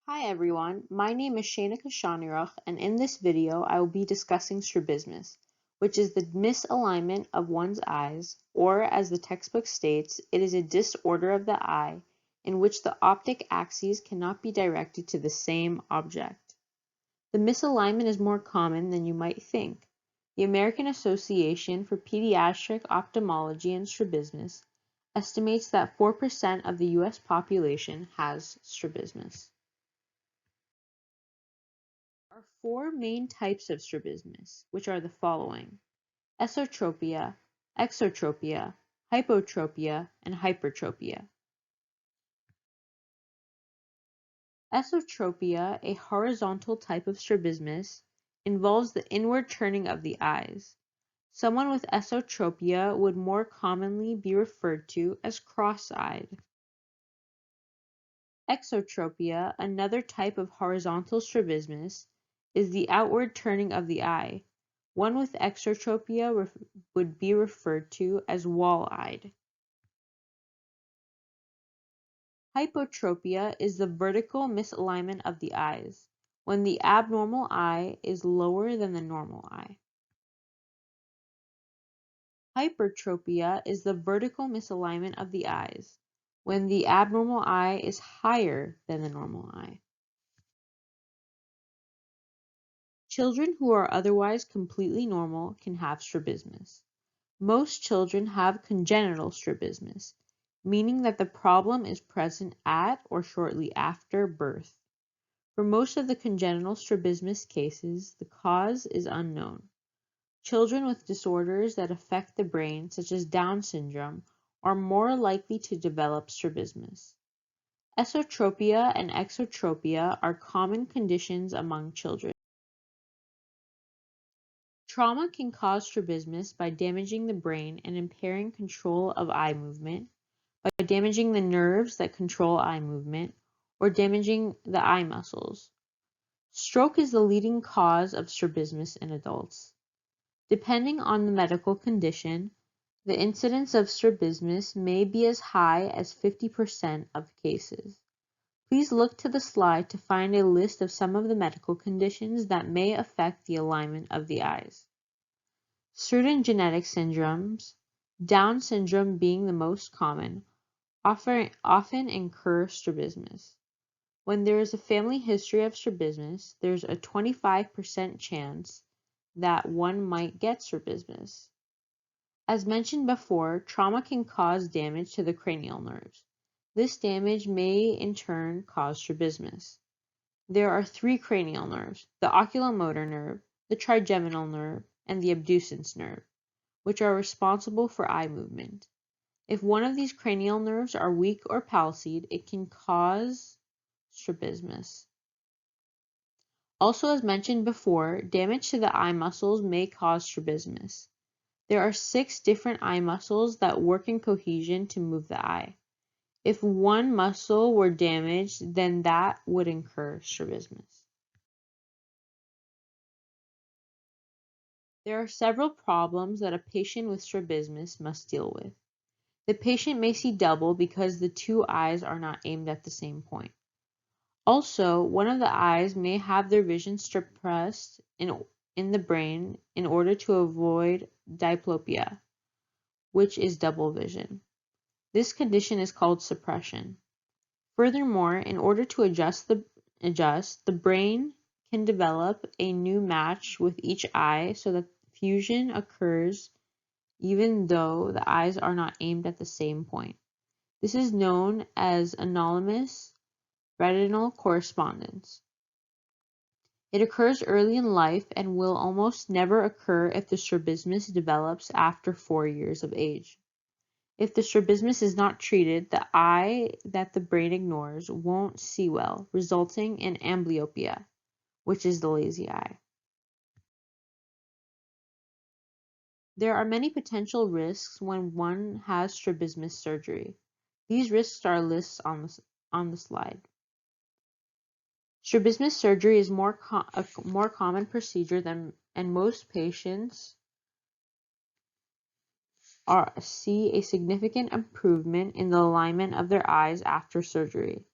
Hi everyone, my name is Shayna Kashanirach, and in this video I will be discussing strabismus, which is the misalignment of one's eyes, or as the textbook states, it is a disorder of the eye in which the optic axes cannot be directed to the same object. The misalignment is more common than you might think. The American Association for Pediatric Ophthalmology and Strabismus estimates that 4% of the U.S. population has strabismus. There are four main types of strabismus, which are the following: esotropia, exotropia, hypotropia, and hypertropia. Esotropia, a horizontal type of strabismus, involves the inward turning of the eyes. Someone with esotropia would more commonly be referred to as cross-eyed. Exotropia, another type of horizontal strabismus, is the outward turning of the eye. One with exotropia would be referred to as wall-eyed. Hypotropia is the vertical misalignment of the eyes, when the abnormal eye is lower than the normal eye. Hypertropia is the vertical misalignment of the eyes, when the abnormal eye is higher than the normal eye. Children who are otherwise completely normal can have strabismus. Most children have congenital strabismus, meaning that the problem is present at or shortly after birth. For most of the congenital strabismus cases, the cause is unknown. Children with disorders that affect the brain, such as Down syndrome, are more likely to develop strabismus. Esotropia and exotropia are common conditions among children. Trauma can cause strabismus by damaging the brain and impairing control of eye movement, by damaging the nerves that control eye movement, or damaging the eye muscles. Stroke is the leading cause of strabismus in adults. Depending on the medical condition, the incidence of strabismus may be as high as 50% of cases. Please look to the slide to find a list of some of the medical conditions that may affect the alignment of the eyes. Certain genetic syndromes, Down syndrome being the most common, often incur strabismus. When there is a family history of strabismus, there's a 25% chance that one might get strabismus. As mentioned before, trauma can cause damage to the cranial nerves. This damage may in turn cause strabismus. There are three cranial nerves: the oculomotor nerve, the trigeminal nerve, and the abducens nerve, which are responsible for eye movement. If one of these cranial nerves are weak or palsied, it can cause strabismus. Also, as mentioned before, damage to the eye muscles may cause strabismus. There are 6 different eye muscles that work in cohesion to move the eye. If one muscle were damaged, then that would incur strabismus. There are several problems that a patient with strabismus must deal with. The patient may see double because the two eyes are not aimed at the same point. Also, one of the eyes may have their vision suppressed in the brain in order to avoid diplopia, which is double vision. This condition is called suppression. Furthermore, in order to adjust, the brain can develop a new match with each eye so that fusion occurs even though the eyes are not aimed at the same point. This is known as anomalous retinal correspondence. It occurs early in life and will almost never occur if the strabismus develops after 4 years of age. If the strabismus is not treated, the eye that the brain ignores won't see well, resulting in amblyopia, which is the lazy eye. There are many potential risks when one has strabismus surgery. These risks are listed on the slide. Strabismus surgery is a more common procedure and most patients see a significant improvement in the alignment of their eyes after surgery.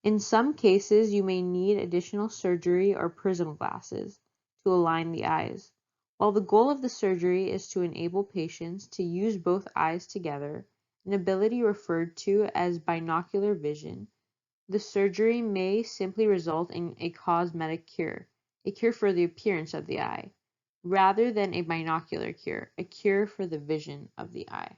In some cases, you may need additional surgery or prism glasses to align the eyes. While the goal of the surgery is to enable patients to use both eyes together, an ability referred to as binocular vision, the surgery may simply result in a cosmetic cure, a cure for the appearance of the eye, rather than a binocular cure, a cure for the vision of the eye.